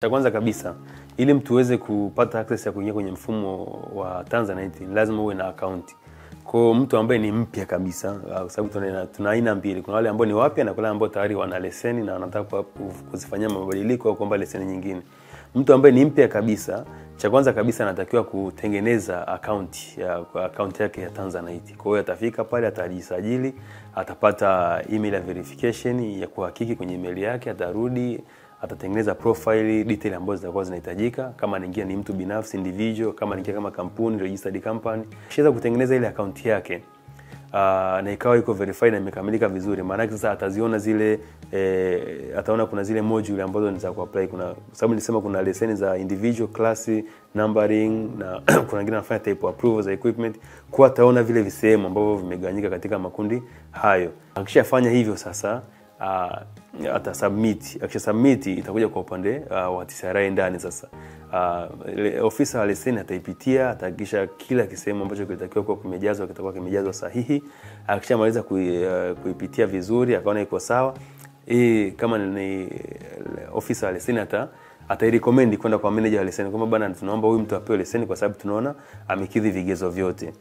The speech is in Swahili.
Cha kwanza kabisa, ili mtu uweze kupata access ya kuingia kwenye mfumo wa Tanzanite, lazima uwe na account. Kwa mtu ambaye ni mpya kabisa, kwa sababu tuna aina mbili. Kuna wale ambao ni wapya na kuna wale ambao tayari wana leseni na wanataka kuzifanyia mabadiliko au kuomba leseni nyingine. Mtu ambaye ni mpya kabisa, cha kwanza kabisa anatakiwa kutengeneza account yake ya Tanzanite. Kwa hiyo atafika pale, atajisajili, atapata email ya verification ya kuhakiki kwenye email yake, atarudi, atatengeneza profile detail ambazo zitakuwa zinahitajika, kama anaingia ni mtu binafsi individual, kama anaingia kama kampuni registered company. Kisha kutengeneza ile account yake na ikawa iko verified na imekamilika vizuri, maana yake sasa ataziona zile ataona kuna zile module ambazo ni za kuapply. Kuna sababu nilisema kuna leseni za individual, class, numbering na kuna wengine wanafanya type approval za equipment, kwa ataona vile visehemu ambavyo vimegawanyika katika makundi hayo. Akishafanya hivyo sasa atasubmit. Akisha-submit itakuja kwa upande wa TCRA ndani sasa. Ofisa wa leseni ataipitia, atahakikisha kila kisehemu ambacho kilitakiwa kuwa kimejazwa kitakuwa kimejazwa sahihi. Akishamaliza kuipitia vizuri, akaona iko sawa, kama ni ofisa wa leseni atairecommend kwenda kwa manager wa leseni kwamba bana, tunaomba huyu mtu apewe leseni kwa sababu tunaona amekidhi vigezo vyote.